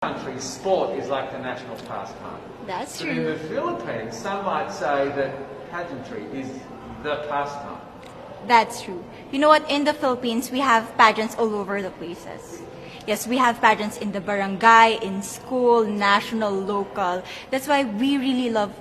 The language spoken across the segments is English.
countries, sport is like the national pastime. That's But in the true. Philippines, some might say that pageantry is the pastime. That's true. You know what? In the Philippines, we have pageants all over the places. Yes, we have pageants in the barangay, in school, national, local. That's why we really love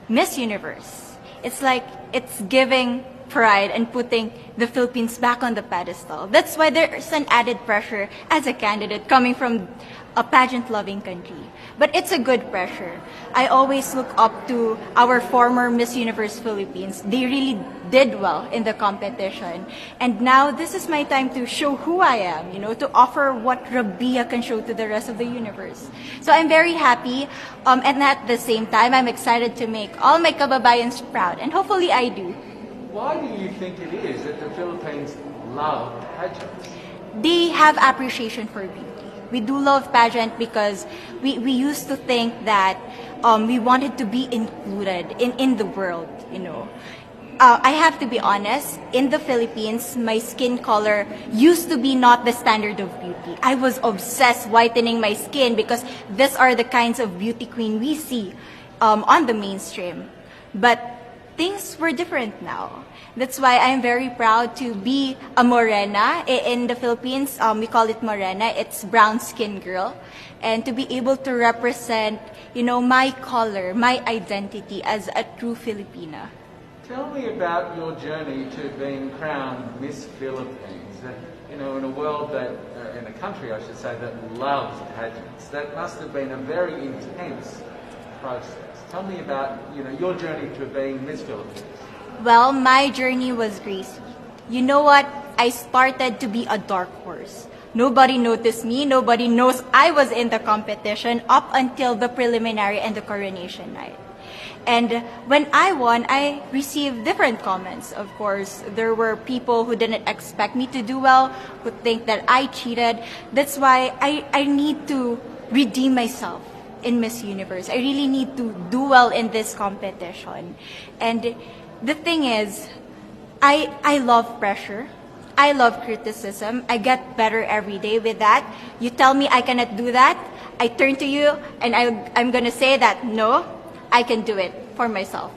Miss Universe. It's like it's giving pride and putting the Philippines back on the pedestal. That's why there's an added pressure as a candidate coming from a pageant-loving country. But it's a good pressure. I always look up to our former Miss Universe Philippines. They really did well in the competition. And now this is my time to show who I am, to offer what Rabiya can show to the rest of the universe. So I'm very happy, and at the same time, I'm excited to make all my kababayans proud, and hopefully I do. Why do you think it is that the Philippines love pageants? They have appreciation for beauty. We do love pageant because we used to think that we wanted to be included in the world, I have to be honest, in the Philippines, my skin color used to be not the standard of beauty. I was obsessed whitening my skin because these are the kinds of beauty queen we see on the mainstream. But things were different now. That's why I'm very proud to be a morena. In the Philippines, we call it morena. It's brown skin girl. And to be able to represent, my color, my identity as a true Filipina. Tell me about your journey to being crowned Miss Philippines. In a world that, in a country I should say, that loves pageants. That must have been a very intense process. Tell me about, your journey to being Miss Philippines. Well, my journey was crazy. You know what? I started to be a dark horse. Nobody noticed me. Nobody knows I was in the competition up until the preliminary and the coronation night. And when I won, I received different comments. Of course, there were people who didn't expect me to do well, who think that I cheated. That's why I need to redeem myself in Miss Universe. I really need to do well in this competition. And the thing is, I love pressure. I love criticism. I get better every day with that. You tell me I cannot do that, I turn to you and I'm going to say that, no, I can do it for myself.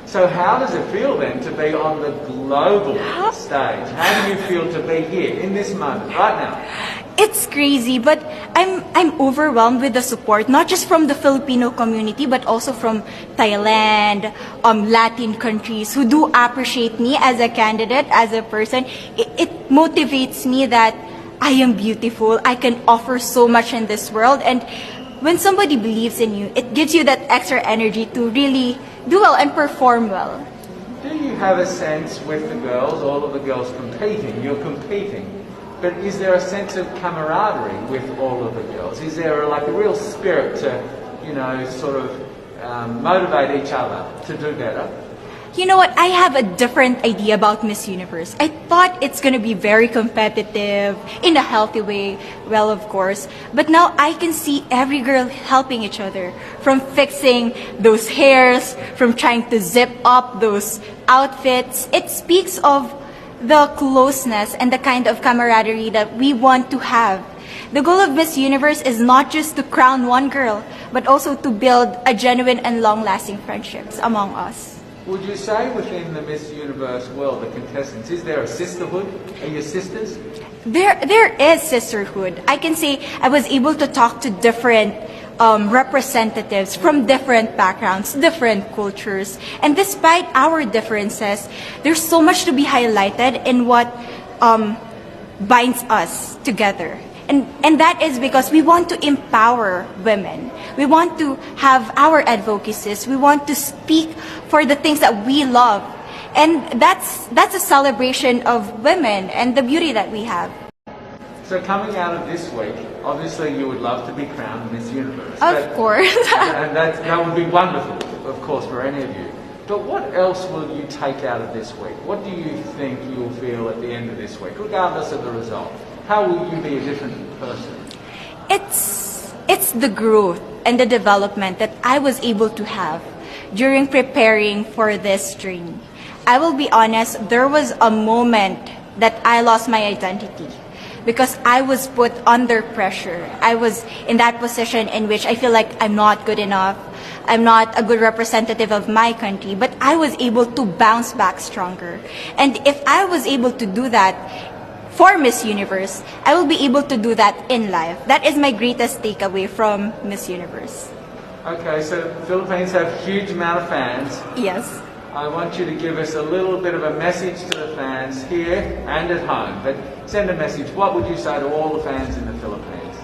So how does it feel then to be on the global stage? How do you feel to be here in this moment, right now? It's crazy, but I'm overwhelmed with the support, not just from the Filipino community, but also from Thailand, Latin countries who do appreciate me as a candidate, as a person. It motivates me that I am beautiful. I can offer so much in this world. And when somebody believes in you, it gives you that extra energy to really do well and perform well. Do you have a sense with the girls, all of the girls competing, you're competing, but is there a sense of camaraderie with all of the girls? Is there a real spirit to, sort of motivate each other to do better? You know what? I have a different idea about Miss Universe. I thought it's going to be very competitive in a healthy way. Well, of course. But now I can see every girl helping each other. From fixing those hairs, from trying to zip up those outfits. It speaks of the closeness and the kind of camaraderie that we want to have. The goal of Miss Universe is not just to crown one girl, but also to build a genuine and long-lasting friendships among us. Would you say within the Miss Universe world, the contestants, is there a sisterhood? Are you sisters? There is sisterhood. I can say I was able to talk to different representatives from different backgrounds, different cultures. And despite our differences, there's so much to be highlighted in what binds us together. And that is because we want to empower women. We want to have our advocacies. We want to speak for the things that we love. And that's a celebration of women and the beauty that we have. So coming out of this week, obviously you would love to be crowned Miss Universe. Of course. And that would be wonderful, of course, for any of you. But what else will you take out of this week? What do you think you'll feel at the end of this week, regardless of the result? How will you be a different person? It's the growth and the development that I was able to have during preparing for this training. I will be honest, there was a moment that I lost my identity because I was put under pressure. I was in that position in which I feel like I'm not good enough. I'm not a good representative of my country, but I was able to bounce back stronger. And if I was able to do that for Miss Universe, I will be able to do that in life. That is my greatest takeaway from Miss Universe. Okay, so Philippines have huge amount of fans. Yes. I want you to give us a little bit of a message to the fans here and at home. But send a message. What would you say to all the fans in the Philippines?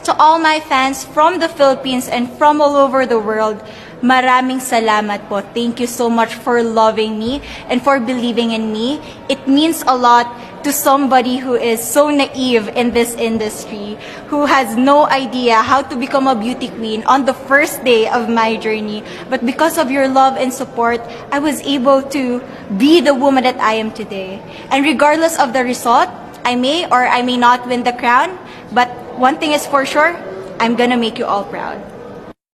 To all my fans from the Philippines and from all over the world, maraming salamat po. Thank you so much for loving me and for believing in me. It means a lot to somebody who is so naive in this industry, who has no idea how to become a beauty queen on the first day of my journey. But because of your love and support, I was able to be the woman that I am today. And regardless of the result, I may or I may not win the crown, but one thing is for sure, I'm gonna make you all proud.